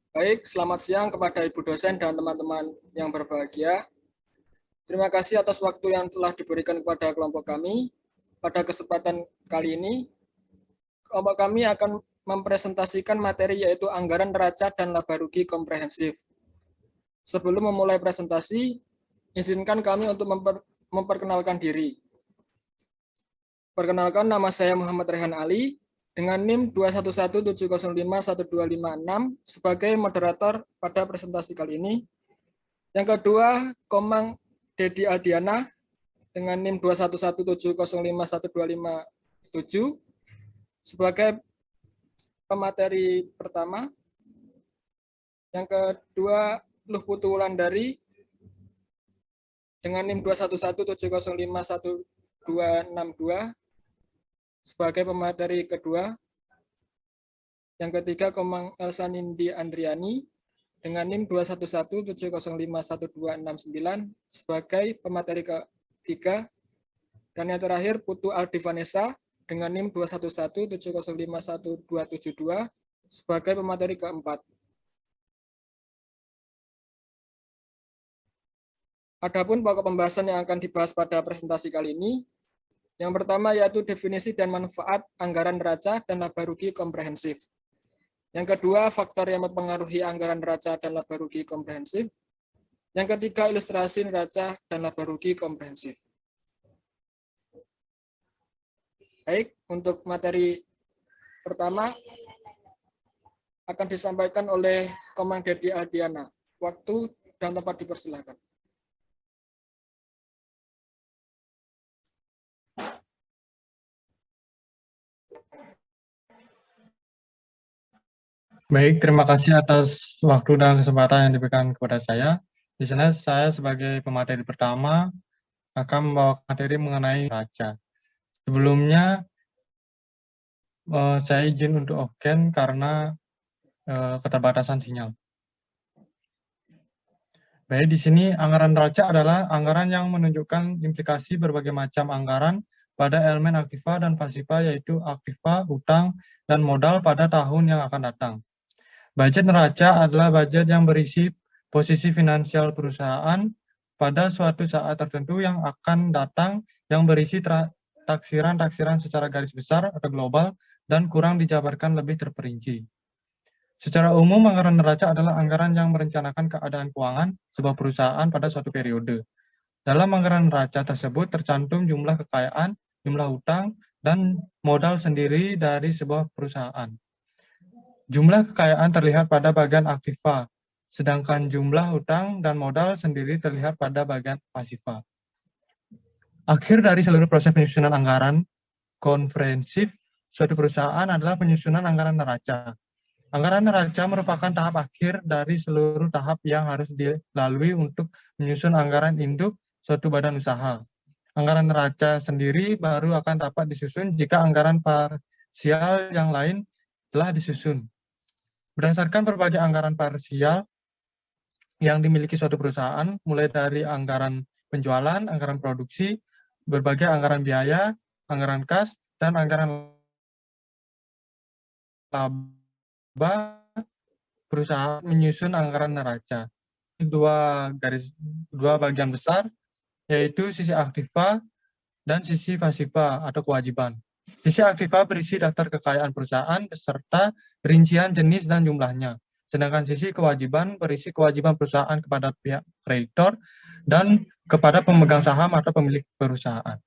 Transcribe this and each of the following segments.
Baik, selamat siang kepada Ibu dosen dan teman-teman yang berbahagia. Terima kasih atas waktu yang telah diberikan kepada kelompok kami. Pada kesempatan kali ini, kelompok kami akan mempresentasikan materi yaitu anggaran neraca dan laba rugi komprehensif. Sebelum memulai presentasi, izinkan kami untuk memperkenalkan diri. Perkenalkan, nama saya Muhammad Rehan Ali dengan NIM 21170512556 sebagai moderator pada presentasi kali ini. Yang kedua, Komang Dedi Aldiana dengan NIM 21170512557 sebagai pemateri pertama. Yang kedua, Luh Putu Wulandari dengan NIM 21170512262 sebagai pemateri kedua. Yang ketiga, Komang Elsa Nindi Andriani dengan NIM 21170512269 sebagai pemateri ketiga. Dan yang terakhir, Putu Aldi Vanessa dengan NIM 21170512272 sebagai pemateri keempat. Adapun pokok pembahasan yang akan dibahas pada presentasi kali ini, yang pertama yaitu definisi dan manfaat anggaran neraca dan laba rugi komprehensif. Yang kedua, faktor yang mempengaruhi anggaran neraca dan laba rugi komprehensif. Yang ketiga, ilustrasi neraca dan laba rugi komprehensif. Baik, untuk materi pertama akan disampaikan oleh Komang Dedi Aldiana. Waktu dan tempat dipersilakan. Baik, terima kasih atas waktu dan kesempatan yang diberikan kepada saya. Di sana saya sebagai pemateri pertama akan membawa materi mengenai neraca. Sebelumnya saya izin untuk off-cam karena keterbatasan sinyal. Baik, di sini anggaran neraca adalah anggaran yang menunjukkan implikasi berbagai macam anggaran pada elemen aktiva dan pasiva, yaitu aktiva, utang, dan modal pada tahun yang akan datang. Budget neraca adalah budget yang berisi posisi finansial perusahaan pada suatu saat tertentu yang akan datang, yang berisi taksiran-taksiran secara garis besar atau global dan kurang dijabarkan lebih terperinci. Secara umum, anggaran neraca adalah anggaran yang merencanakan keadaan keuangan sebuah perusahaan pada suatu periode. Dalam anggaran neraca tersebut tercantum jumlah kekayaan, jumlah utang, dan modal sendiri dari sebuah perusahaan. Jumlah kekayaan terlihat pada bagian aktiva, sedangkan jumlah utang dan modal sendiri terlihat pada bagian pasiva. Akhir dari seluruh proses penyusunan anggaran komprehensif suatu perusahaan adalah penyusunan anggaran neraca. Anggaran neraca merupakan tahap akhir dari seluruh tahap yang harus dilalui untuk menyusun anggaran induk suatu badan usaha. Anggaran neraca sendiri baru akan dapat disusun jika anggaran parsial yang lain telah disusun. Berdasarkan berbagai anggaran parsial yang dimiliki suatu perusahaan, mulai dari anggaran penjualan, anggaran produksi, berbagai anggaran biaya, anggaran kas, dan anggaran laba, perusahaan menyusun anggaran neraca. Dua bagian besar, yaitu sisi aktiva dan sisi pasiva atau kewajiban. Sisi aktiva berisi daftar kekayaan perusahaan beserta rincian jenis dan jumlahnya. Sedangkan sisi kewajiban berisi kewajiban perusahaan kepada pihak kreditor dan kepada pemegang saham atau pemilik perusahaan.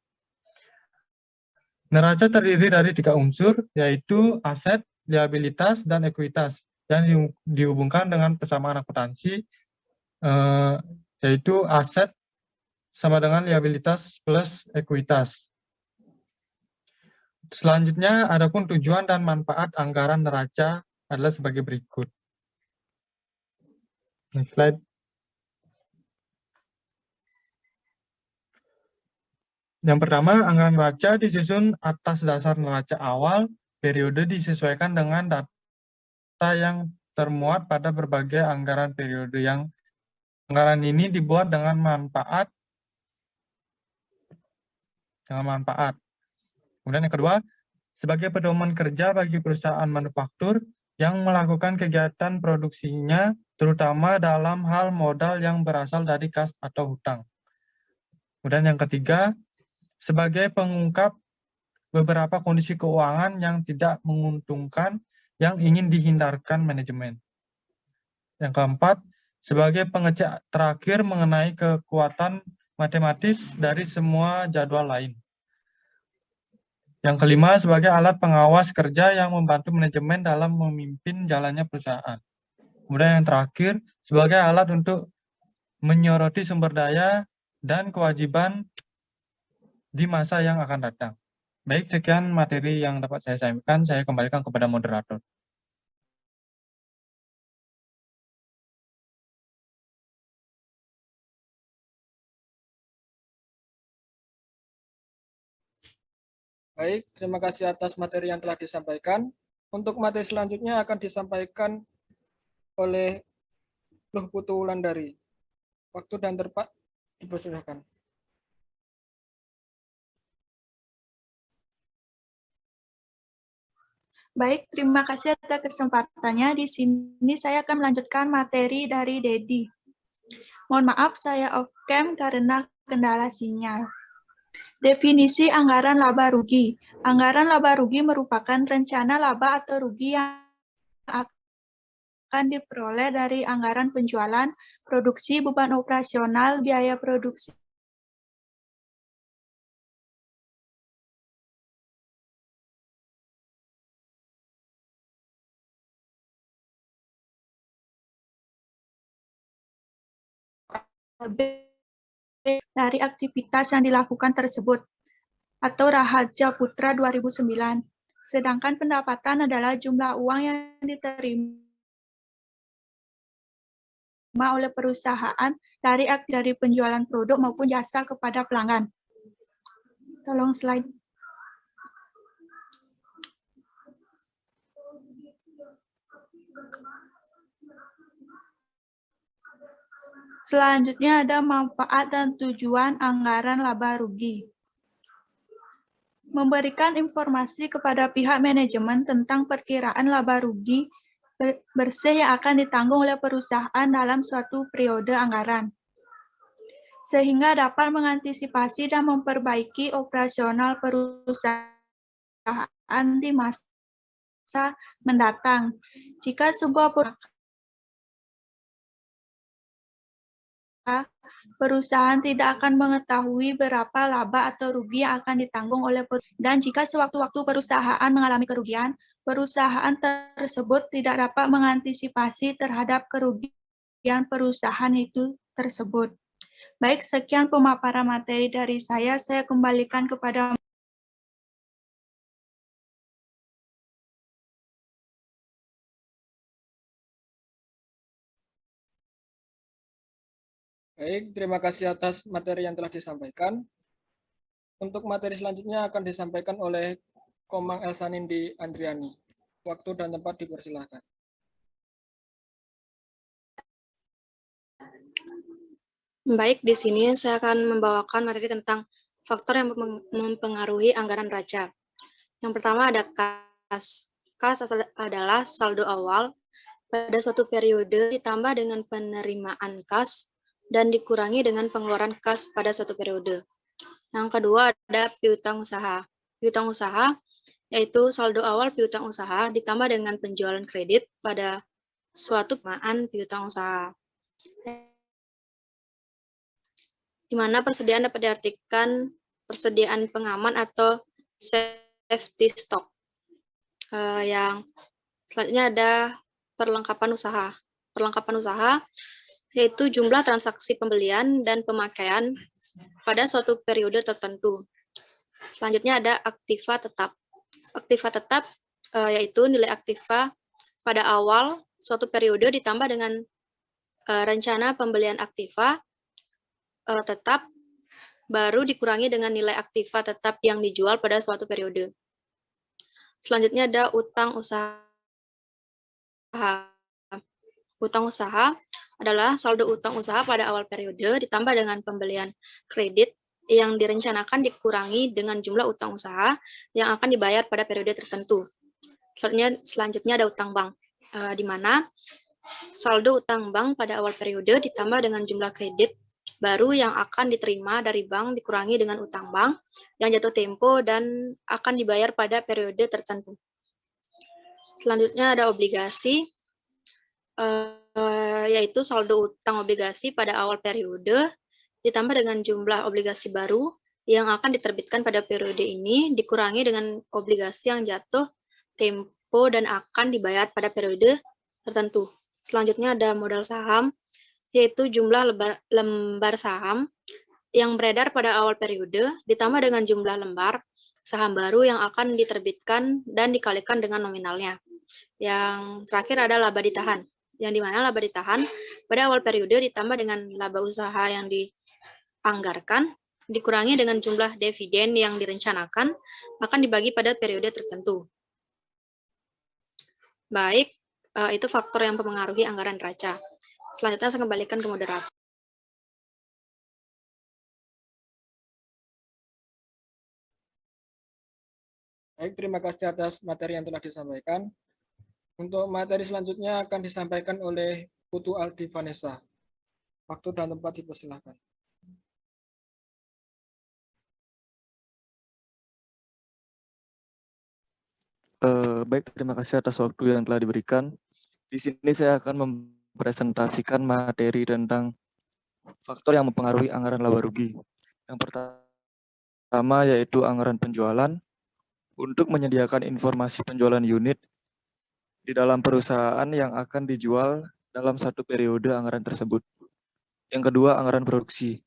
Neraca terdiri dari 3 unsur, yaitu aset, liabilitas, dan ekuitas, yang dihubungkan dengan persamaan akuntansi, yaitu aset sama dengan liabilitas plus ekuitas. Selanjutnya, adapun tujuan dan manfaat anggaran neraca adalah sebagai berikut. Next slide. Yang pertama, anggaran neraca disusun atas dasar neraca awal, periode disesuaikan dengan data yang termuat pada berbagai anggaran periode. Yang anggaran ini dibuat dengan manfaat. Kemudian yang kedua, sebagai pedoman kerja bagi perusahaan manufaktur yang melakukan kegiatan produksinya, terutama dalam hal modal yang berasal dari kas atau hutang. Kemudian yang ketiga, sebagai pengungkap beberapa kondisi keuangan yang tidak menguntungkan yang ingin dihindarkan manajemen. Yang keempat, sebagai pengecek terakhir mengenai kekuatan matematis dari semua jadwal lain. Yang kelima, sebagai alat pengawas kerja yang membantu manajemen dalam memimpin jalannya perusahaan. Kemudian yang terakhir, sebagai alat untuk menyoroti sumber daya dan kewajiban di masa yang akan datang. Baik, sekian materi yang dapat saya sampaikan. Saya kembalikan kepada moderator. Baik, terima kasih atas materi yang telah disampaikan. Untuk materi selanjutnya akan disampaikan oleh Luh Putu Wulandari. Waktu dan tempat dipersilakan. Baik, terima kasih atas kesempatannya. Di sini saya akan melanjutkan materi dari Dedi. Mohon maaf, saya off-cam karena kendala sinyal. Definisi anggaran laba rugi. Anggaran laba rugi merupakan rencana laba atau rugi yang akan diperoleh dari anggaran penjualan, produksi, beban operasional, biaya produksi, dari aktivitas yang dilakukan tersebut, atau Raharja Putra 2009. Sedangkan pendapatan adalah jumlah uang yang diterima oleh perusahaan dari penjualan produk maupun jasa kepada pelanggan. Tolong slide. Selanjutnya ada manfaat dan tujuan anggaran laba rugi. Memberikan informasi kepada pihak manajemen tentang perkiraan laba rugi bersih yang akan ditanggung oleh perusahaan dalam suatu periode anggaran, sehingga dapat mengantisipasi dan memperbaiki operasional perusahaan di masa mendatang. Jika sebuah perusahaan tidak akan mengetahui berapa laba atau rugi yang akan ditanggung oleh perusahaan, dan jika sewaktu-waktu perusahaan mengalami kerugian, perusahaan tersebut tidak dapat mengantisipasi terhadap kerugian perusahaan itu tersebut. Baik, sekian pemaparan materi dari saya kembalikan kepada Baik, terima kasih atas materi yang telah disampaikan. Untuk materi selanjutnya akan disampaikan oleh Komang Elsanindi Andriani. Waktu dan tempat dipersilakan. Baik, di sini saya akan membawakan materi tentang faktor yang mempengaruhi anggaran neraca. Yang pertama ada kas. Kas adalah saldo awal pada suatu periode ditambah dengan penerimaan kas dan dikurangi dengan pengeluaran kas pada suatu periode. Yang kedua ada piutang usaha. Piutang usaha yaitu saldo awal piutang usaha ditambah dengan penjualan kredit pada suatu penerimaan piutang usaha. Di mana persediaan dapat diartikan persediaan pengaman atau safety stock. Yang selanjutnya ada perlengkapan usaha. Perlengkapan usaha yaitu jumlah transaksi pembelian dan pemakaian pada suatu periode tertentu. Selanjutnya ada aktiva tetap. Aktiva tetap yaitu nilai aktiva pada awal suatu periode ditambah dengan rencana pembelian aktiva tetap baru dikurangi dengan nilai aktiva tetap yang dijual pada suatu periode. Selanjutnya ada utang usaha. Utang usaha adalah saldo utang usaha pada awal periode ditambah dengan pembelian kredit yang direncanakan dikurangi dengan jumlah utang usaha yang akan dibayar pada periode tertentu. Selanjutnya ada utang bank. di mana saldo utang bank pada awal periode ditambah dengan jumlah kredit baru yang akan diterima dari bank dikurangi dengan utang bank yang jatuh tempo dan akan dibayar pada periode tertentu. Selanjutnya ada obligasi, yaitu saldo utang obligasi pada awal periode ditambah dengan jumlah obligasi baru yang akan diterbitkan pada periode ini dikurangi dengan obligasi yang jatuh tempo dan akan dibayar pada periode tertentu. Selanjutnya ada modal saham, yaitu jumlah lembar saham yang beredar pada awal periode ditambah dengan jumlah lembar saham baru yang akan diterbitkan dan dikalikan dengan nominalnya. Yang terakhir ada laba ditahan, yang dimana laba ditahan pada awal periode ditambah dengan laba usaha yang dianggarkan dikurangi dengan jumlah dividen yang direncanakan akan dibagi pada periode tertentu. Baik, itu faktor yang mempengaruhi anggaran neraca. Selanjutnya saya kembalikan ke moderator. Baik, terima kasih atas materi yang telah disampaikan. Untuk materi selanjutnya akan disampaikan oleh Putu Aldi Vanessa. Waktu dan tempat dipersilakan. Baik, terima kasih atas waktu yang telah diberikan. Di sini saya akan mempresentasikan materi tentang faktor yang mempengaruhi anggaran laba rugi. Yang pertama yaitu anggaran penjualan untuk menyediakan informasi penjualan unit di dalam perusahaan yang akan dijual dalam satu periode anggaran tersebut. Yang kedua, anggaran produksi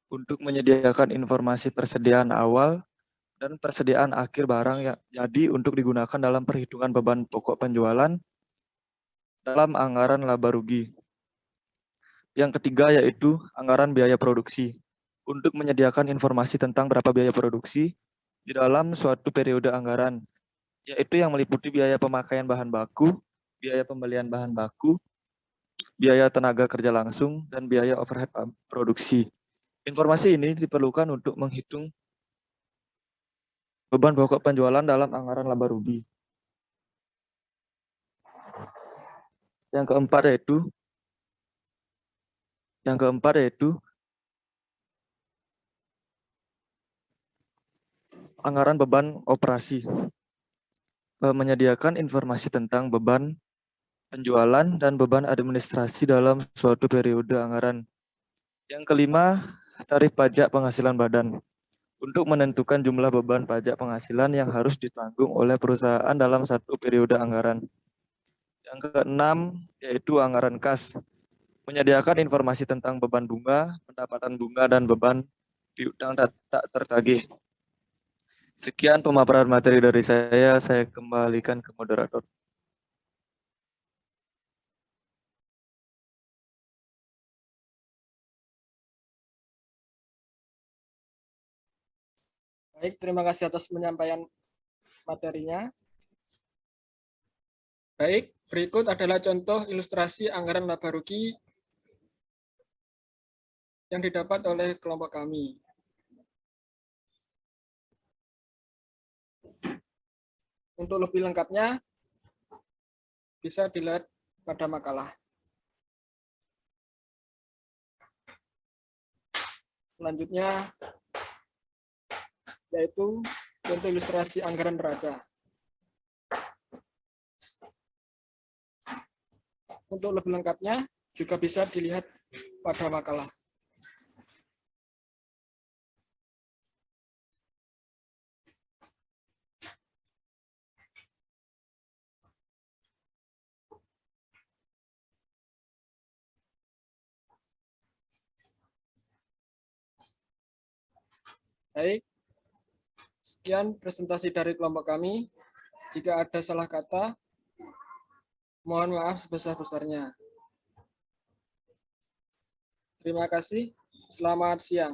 untuk menyediakan informasi persediaan awal dan persediaan akhir barang yang jadi untuk digunakan dalam perhitungan beban pokok penjualan dalam anggaran laba rugi. Yang ketiga yaitu anggaran biaya produksi untuk menyediakan informasi tentang berapa biaya produksi di dalam suatu periode anggaran, yaitu yang meliputi biaya pemakaian bahan baku, biaya pembelian bahan baku, biaya tenaga kerja langsung, dan biaya overhead produksi. Informasi ini diperlukan untuk menghitung beban pokok penjualan dalam anggaran laba rugi. Yang keempat yaitu anggaran beban operasi. Menyediakan informasi tentang beban penjualan dan beban administrasi dalam suatu periode anggaran. Yang kelima, tarif pajak penghasilan badan. Untuk menentukan jumlah beban pajak penghasilan yang harus ditanggung oleh perusahaan dalam satu periode anggaran. Yang keenam, yaitu anggaran kas. Menyediakan informasi tentang beban bunga, pendapatan bunga, dan beban piutang tak tertagih. Sekian pemaparan materi dari saya kembalikan ke moderator. Baik, terima kasih atas penyampaian materinya. Baik, berikut adalah contoh ilustrasi anggaran laba rugi yang didapat oleh kelompok kami. Untuk lebih lengkapnya, bisa dilihat pada makalah. Selanjutnya, yaitu contoh ilustrasi anggaran neraca. Untuk lebih lengkapnya, juga bisa dilihat pada makalah. Baik, sekian presentasi dari kelompok kami. Jika ada salah kata, mohon maaf sebesar-besarnya. Terima kasih. Selamat siang.